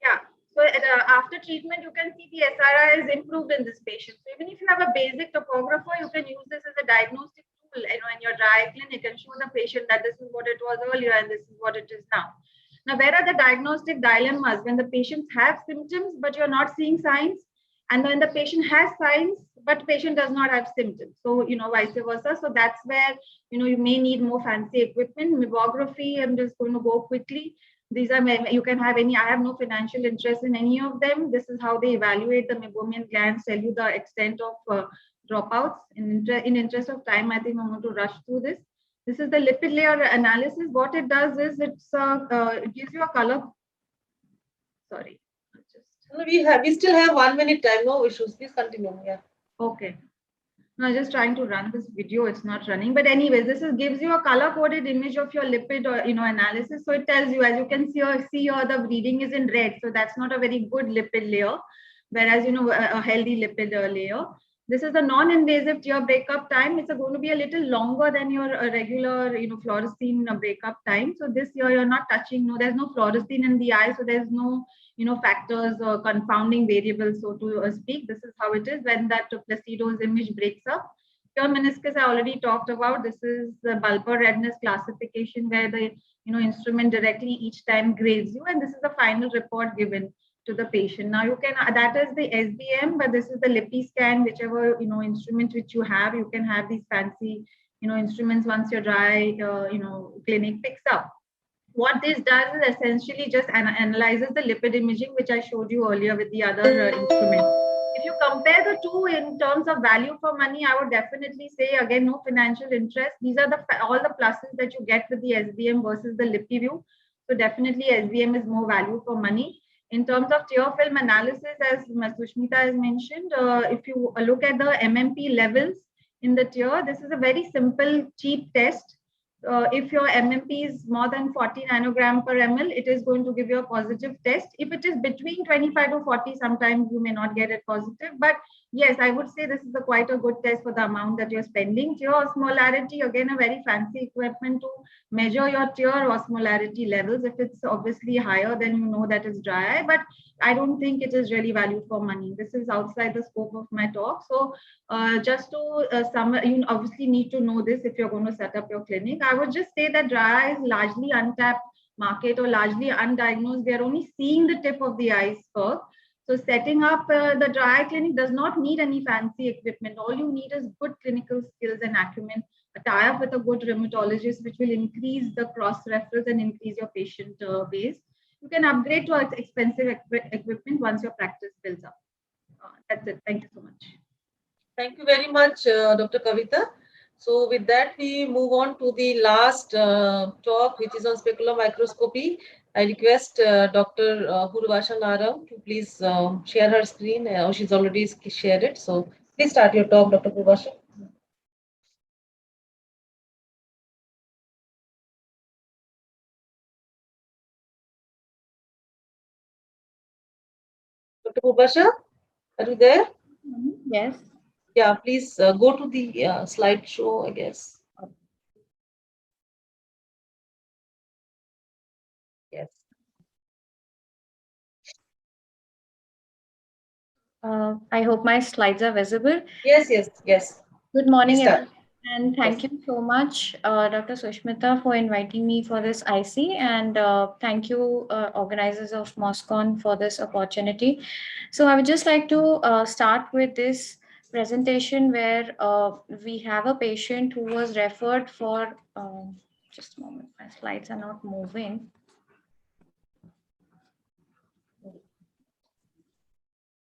Yeah. So after treatment, you can see the SRI is improved in this patient. So even if you have a basic topographer, you can use this as a diagnostic tool, in your dry clinic and show the patient that this is what it was earlier and this is what it is now. Now, where are the diagnostic dilemmas? When the patients have symptoms, but you're not seeing signs, and when the patient has signs, but patient does not have symptoms. So, vice versa. So that's where, you may need more fancy equipment. Meibography, I'm just going to go quickly. These are, you can have any, I have no financial interest in any of them. This is how they evaluate the meibomian glands, tell you the extent of dropouts. In interest of time, I think I'm going to rush through this. This is the lipid layer analysis. What it does is it gives you a color. Sorry. We still have 1 minute time, no issues. Please continue. Yeah. Okay. No, I'm just trying to run this video. It's not running. But anyways, this gives you a color-coded image of your lipid or analysis. So it tells you, as you can see here, the reading is in red. So that's not a very good lipid layer. Whereas a healthy lipid layer. This is the non-invasive tear breakup time. It's going to be a little longer than your regular fluorescein breakup time. So this year you're not touching. No, there's no fluorescein in the eye. So there's no factors or confounding variables, so to speak. This is how it is when that Placido's image breaks up. Tear meniscus I already talked about. This is the bulbar redness classification where the instrument directly each time grades you, and this is the final report given to the patient. Now you can, that is the SBM, but this is the Lipi scan, whichever instrument which you have. You can have these fancy instruments once your dry clinic picks up. What this does is essentially just analyzes the lipid imaging, which I showed you earlier with the other instrument. If you compare the two in terms of value for money, I would definitely say, again, no financial interest. These are all the pluses that you get with the SBM versus the LipiView. So definitely SBM is more value for money. In terms of tear film analysis, as Sushmita has mentioned, if you look at the MMP levels in the tear, this is a very simple, cheap test. If your MMP is more than 40 nanogram per ml, it is going to give you a positive test. If it is between 25 to 40, sometimes you may not get it positive. But yes, I would say this is quite a good test for the amount that you're spending. Tear osmolarity, again, a very fancy equipment to measure your tear osmolarity levels. If it's obviously higher, then you know that is dry eye. But I don't think it is really value for money. This is outside the scope of my talk. So just to summarize, you obviously need to know this if you're going to set up your clinic. I would just say that dry eye is largely untapped market or largely undiagnosed. We are only seeing the tip of the iceberg. So setting up the dry eye clinic does not need any fancy equipment. All you need is good clinical skills and acumen, a tie-up with a good rheumatologist, which will increase the cross-referrals and increase your patient base. You can upgrade to expensive equipment once your practice builds up. That's it. Thank you so much. Thank you very much, Dr. Kavita. So with that, we move on to the last talk, which is on specular microscopy. I request Dr. Purvasha Naram to please share her screen. She's already shared it. So please start your talk, Dr. Purvasha. Dr. Purvasha, are you there? Yes. Yeah, please go to the slideshow, I guess. Yes. I hope my slides are visible. Yes, yes, yes. Good morning, Please start. everyone, and thank you so much, Dr. Sushmita, for inviting me for this IC, and thank you, organizers of MOSCON, for this opportunity. So I would just like to start with this presentation where we have a patient who was referred for, just a moment, my slides are not moving.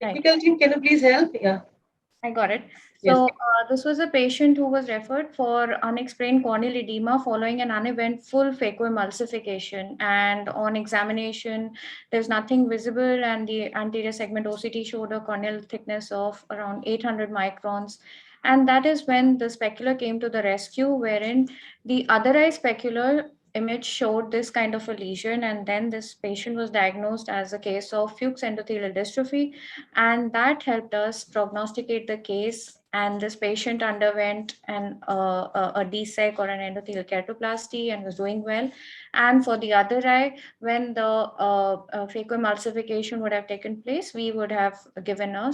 Technical team, can you please help? Yeah. I got it. Yes. So this was a patient who was referred for unexplained corneal edema following an uneventful phacoemulsification. And on examination, there's nothing visible, and the anterior segment OCT showed a corneal thickness of around 800 microns. And that is when the specular came to the rescue, wherein the other eye specular image showed this kind of a lesion, and then this patient was diagnosed as a case of Fuchs endothelial dystrophy, and that helped us prognosticate the case. And this patient underwent a DSEC or an endothelial keratoplasty and was doing well. And for the other eye, when the phacoemulsification would have taken place, we would have given a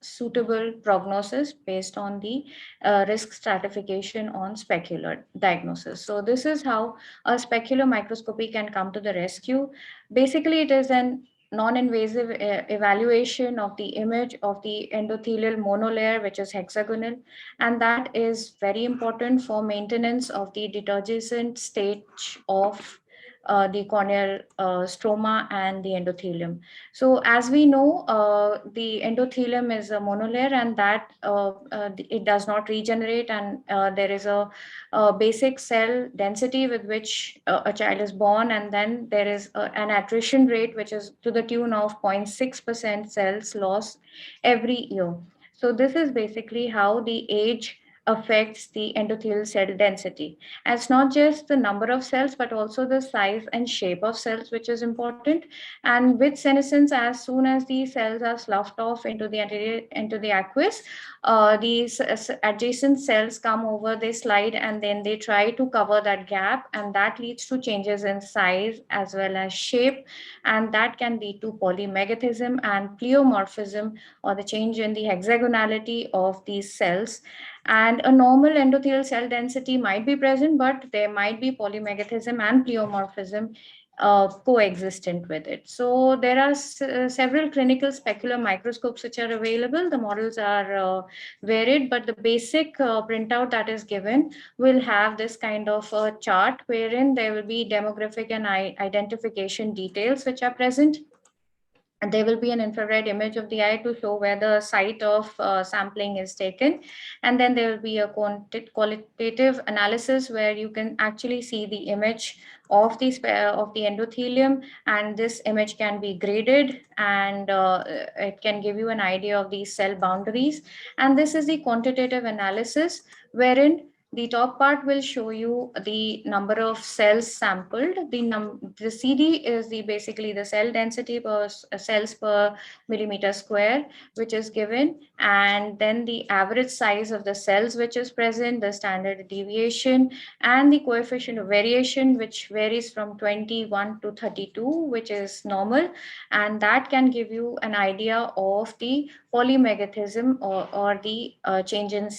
suitable prognosis based on the risk stratification on specular diagnosis. So this is how a specular microscopy can come to the rescue. Basically, it is an non-invasive evaluation of the image of the endothelial monolayer, which is hexagonal, and that is very important for maintenance of the detergent stage of the corneal stroma and the endothelium. So as we know, the endothelium is a monolayer, and that it does not regenerate, and there is a basic cell density with which a child is born, and then there is an attrition rate which is to the tune of 0.6% cells lost every year. So this is basically how the age affects the endothelial cell density. And it's not just the number of cells, but also the size and shape of cells, which is important. And with senescence, as soon as the cells are sloughed off into the aqueous, these adjacent cells come over, they slide, and then they try to cover that gap, and that leads to changes in size as well as shape, and that can lead to polymegathism and pleomorphism, or the change in the hexagonality of these cells. And a normal endothelial cell density might be present, but there might be polymegathism and pleomorphism coexistent with it. So there are several clinical specular microscopes which are available. The models are varied, but the basic printout that is given will have this kind of a chart wherein there will be demographic and identification details which are present. And there will be an infrared image of the eye to show where the site of sampling is taken. And then there will be a qualitative analysis where you can actually see the image of the endothelium, and this image can be graded, and it can give you an idea of these cell boundaries. And this is the quantitative analysis, wherein the top part will show you the number of cells sampled. The CD is basically the cell density per cells per millimeter square, which is given, and then the average size of the cells which is present, the standard deviation, and the coefficient of variation, which varies from 21 to 32, which is normal, and that can give you an idea of the polymegathism, or the change in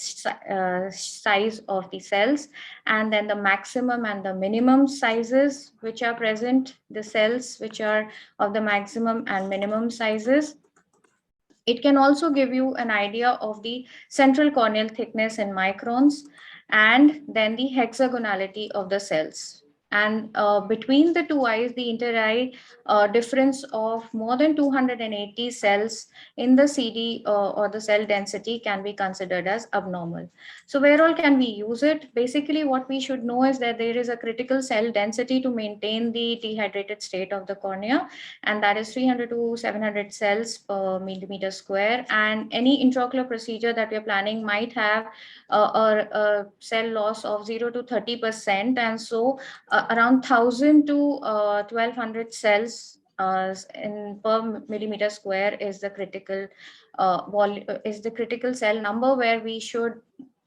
size of the cells, and then the maximum and the minimum sizes which are present, the cells which are of the maximum and minimum sizes. It can also give you an idea of the central corneal thickness in microns, and then the hexagonality of the cells. And between the two eyes, the inter-eye difference of more than 280 cells in the CD or the cell density can be considered as abnormal. So where all can we use it? Basically, what we should know is that there is a critical cell density to maintain the dehydrated state of the cornea, and that is 300 to 700 cells per millimeter square. And any intraocular procedure that we're planning might have a cell loss of 0 to 30%, and so around 1000 to 1200 cells in per millimeter square is the critical is the critical cell number where we should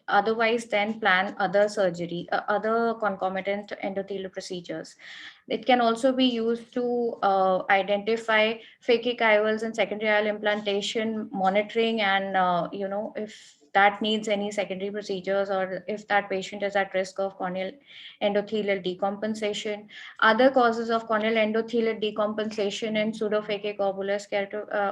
otherwise then plan other surgery, other concomitant endothelial procedures. It can also be used to identify phakic IOLs and secondary IOL implantation monitoring, and if that needs any secondary procedures, or if that patient is at risk of corneal endothelial decompensation. Other causes of corneal endothelial decompensation in pseudophakic or bullous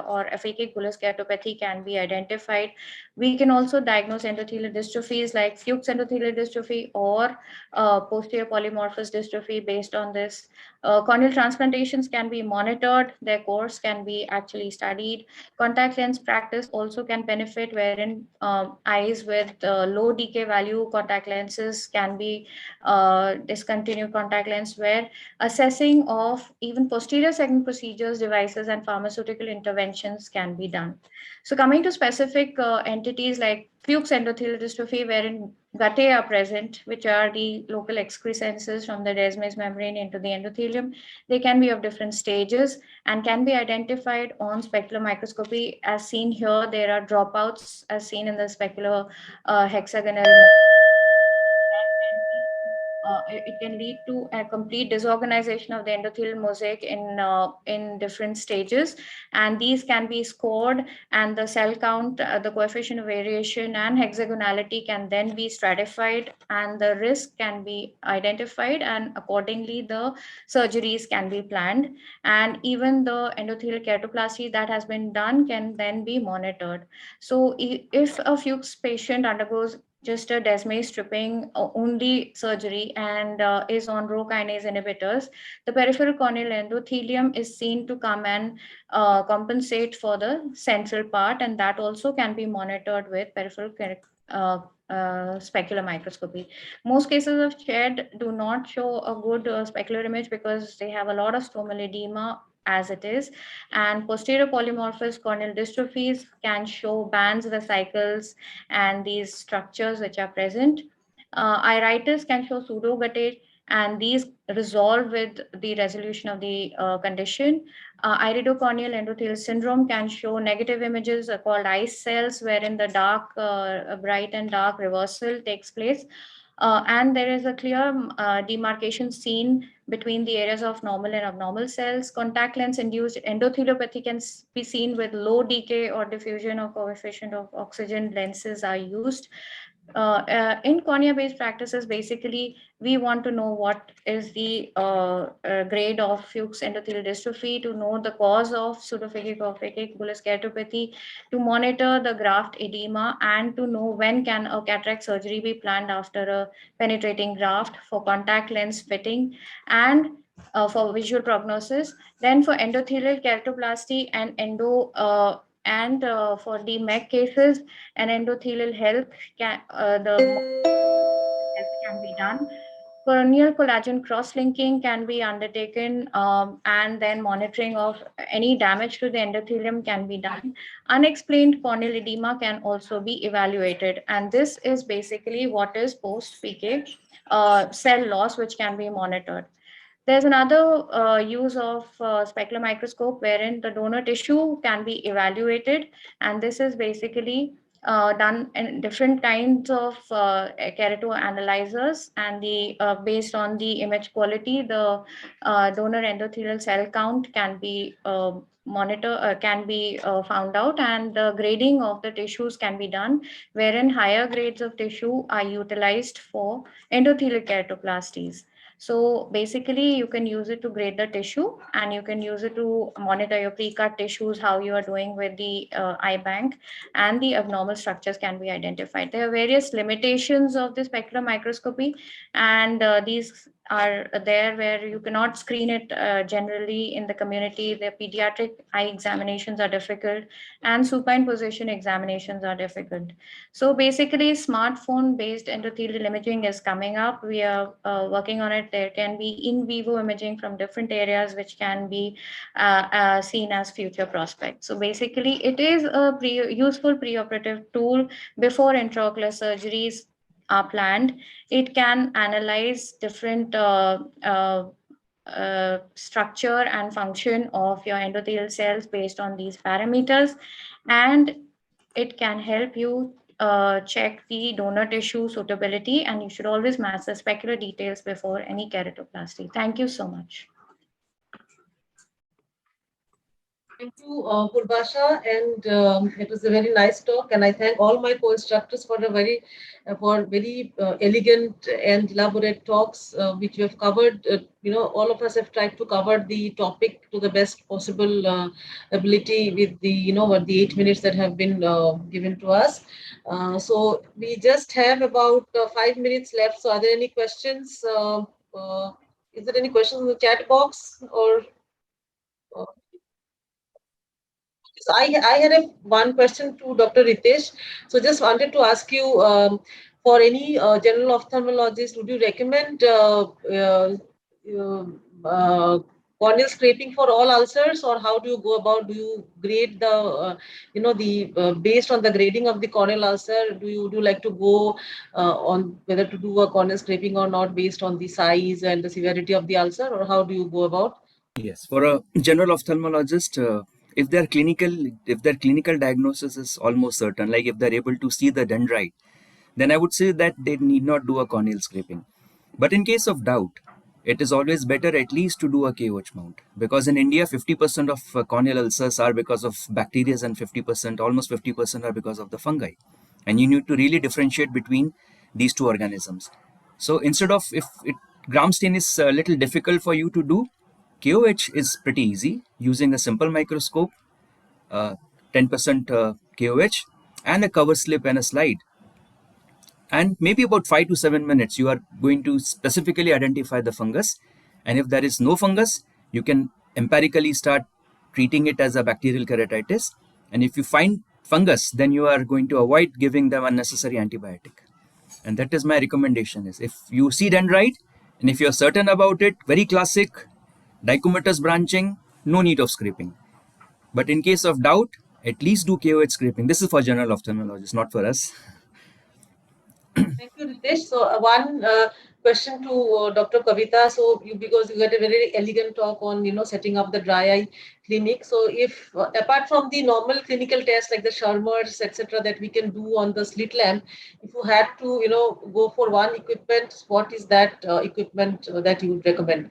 or aphakic bullous keratopathy can be identified. We can also diagnose endothelial dystrophies like Fuchs endothelial dystrophy or posterior polymorphous dystrophy based on this. Corneal transplantations can be monitored, their course can be actually studied. Contact lens practice also can benefit, wherein eyes with low decay value contact lenses can be discontinued contact lens, where assessing of even posterior segment procedures, devices, and pharmaceutical interventions can be done. So coming to specific entities like Fuchs endothelial dystrophy, wherein guttae are present, which are the local excrescences from the Descemet's membrane into the endothelium. They can be of different stages and can be identified on specular microscopy. As seen here, there are dropouts as seen in the specular hexagonal. It can lead to a complete disorganization of the endothelial mosaic in different stages, and these can be scored, and the cell count, the coefficient of variation and hexagonality can then be stratified, and the risk can be identified, and accordingly the surgeries can be planned, and even the endothelial keratoplasty that has been done can then be monitored. So if a Fuchs patient undergoes just a Descemet stripping only surgery and is on Rho kinase inhibitors, the peripheral corneal endothelium is seen to come and compensate for the central part, and that also can be monitored with peripheral specular microscopy. Most cases of SHED do not show a good specular image because they have a lot of stromal edema as it is, and posterior polymorphous corneal dystrophies can show bands, vesicles, and these structures which are present. Iritis can show pseudoguttae, and these resolve with the resolution of the condition. Iridocorneal endothelial syndrome can show negative images called ice cells, wherein the dark, bright and dark reversal takes place. And there is a clear demarcation seen between the areas of normal and abnormal cells. Contact lens induced endotheliopathy can be seen with low decay or diffusion or coefficient of oxygen lenses are used. In cornea-based practices, basically, we want to know what is the grade of Fuchs endothelial dystrophy, to know the cause of pseudophakic or phakic bullous keratopathy, to monitor the graft edema, and to know when can a cataract surgery be planned after a penetrating graft, for contact lens fitting, and for visual prognosis. Then for endothelial keratoplasty and for the MEC cases, an endothelial health can be done. Corneal collagen cross-linking can be undertaken, and then monitoring of any damage to the endothelium can be done. Unexplained corneal edema can also be evaluated, and this is basically what is post-PK cell loss, which can be monitored. There's another use of specular microscope wherein the donor tissue can be evaluated, and this is basically done in different kinds of keratoanalyzers, and based on the image quality, the donor endothelial cell count can be found out, and the grading of the tissues can be done, wherein higher grades of tissue are utilized for endothelial keratoplasties. So basically, you can use it to grade the tissue, and you can use it to monitor your pre-cut tissues, how you are doing with the eye bank, and the abnormal structures can be identified. There are various limitations of the specular microscopy, and these are there where you cannot screen it generally in the community. The pediatric eye examinations are difficult and supine position examinations are difficult. So basically, smartphone-based endothelial imaging is coming up. We are working on it. There can be in vivo imaging from different areas, which can be seen as future prospects. So basically, it is a useful preoperative tool before intraocular surgeries are planned. It can analyze different structure and function of your endothelial cells based on these parameters, and it can help you check the donor tissue suitability, and you should always match the specular details before any keratoplasty. Thank you so much. Thank you, Purbasha, and it was a very nice talk. And I thank all my co-instructors for very elegant and elaborate talks which you have covered. All of us have tried to cover the topic to the best possible ability with the what the 8 minutes that have been given to us. So we just have about 5 minutes left. So are there any questions? Is there any questions in the chat box or? So I had one question to Dr. Ritesh. So just wanted to ask you, for any general ophthalmologist, would you recommend corneal scraping for all ulcers, or how do you go about? Do you grade the, based on the grading of the corneal ulcer? Do you like to go on whether to do a corneal scraping or not based on the size and the severity of the ulcer, or how do you go about? Yes, for a general ophthalmologist, if their clinical diagnosis is almost certain, like if they're able to see the dendrite, then I would say that they need not do a corneal scraping. But in case of doubt, it is always better at least to do a KOH mount, because in India 50% of corneal ulcers are because of bacteria and 50%, almost 50% are because of the fungi, and you need to really differentiate between these two organisms. So instead of, if gram stain is a little difficult for you to do, KOH is pretty easy using a simple microscope, 10% KOH, and a cover slip and a slide. And maybe about 5 to 7 minutes, you are going to specifically identify the fungus. And if there is no fungus, you can empirically start treating it as a bacterial keratitis. And if you find fungus, then you are going to avoid giving them unnecessary antibiotic. And that is my recommendation: is if you see dendrite and if you're certain about it, very classic, dichomatous branching, no need of scraping. But in case of doubt, at least do KOH scraping. This is for general ophthalmologists, not for us. Thank you, Ritesh. So one question to Dr. Kavita. So because you had a very elegant talk on setting up the dry eye clinic. So if apart from the normal clinical tests like the Schirmer's, etc., that we can do on the slit lamp, if you had to go for one equipment, what is that equipment that you would recommend?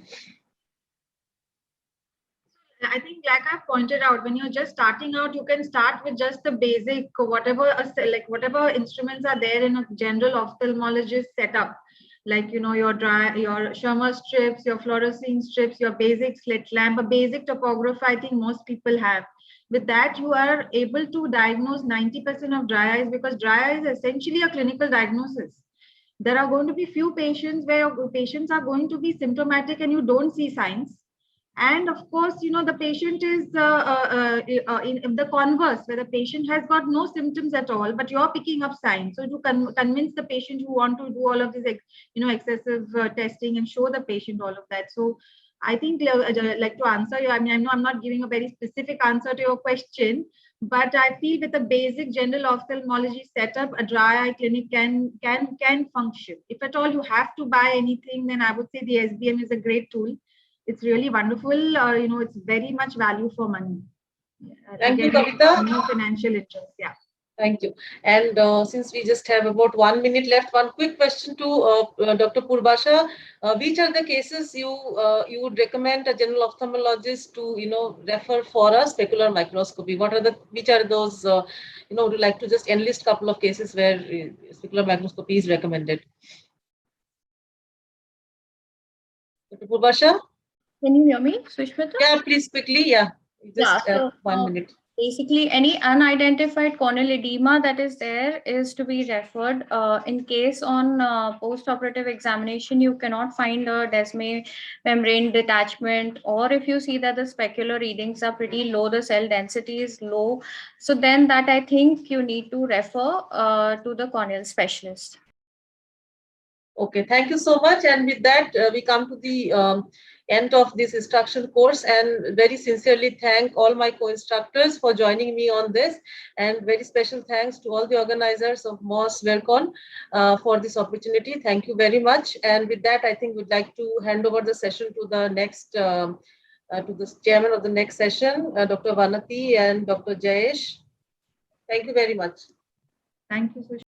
I think, like I pointed out, when you're just starting out, you can start with just the basic, whatever instruments are there in a general ophthalmologist setup, like your Schirmer strips, your fluorescein strips, your basic slit lamp, a basic topographer. I think most people have. With that, you are able to diagnose 90% of dry eyes, because dry eye is essentially a clinical diagnosis. There are going to be few patients where patients are going to be symptomatic and you don't see signs. And of course, the patient is in the converse, where the patient has got no symptoms at all, but you're picking up signs. So to convince the patient, you want to do all of this, excessive testing and show the patient all of that. So I think, like to answer you, I know I'm not giving a very specific answer to your question, but I feel with a basic general ophthalmology setup, a dry eye clinic can function. If at all you have to buy anything, then I would say the SBM is a great tool. It's really wonderful. It's very much value for money. Thank you, Kavita. No financial interest. Yeah. Thank you. And since we just have about 1 minute left, one quick question to Dr. Purbasha. Which are the cases you would recommend a general ophthalmologist to refer for a specular microscopy? Which are those would you like to just enlist a couple of cases where specular microscopy is recommended? Dr. Purbasha? Can you hear me, Sushmita? Yeah, please quickly. Yeah, just 1 minute. Basically, any unidentified corneal edema that is there is to be referred. In case on post-operative examination, you cannot find a Descemet membrane detachment, or if you see that the specular readings are pretty low, the cell density is low, so then that I think you need to refer to the corneal specialist. Okay, thank you so much. And with that, we come to the end of this instruction course, and very sincerely thank all my co-instructors for joining me on this, and very special thanks to all the organizers of MOS Vercon for this opportunity. Thank you very much. And with that, I think we'd like to hand over the session to the next, to the chairman of the next session, Dr. Vanati and Dr. Jayesh. Thank you very much. Thank you, Sushmita.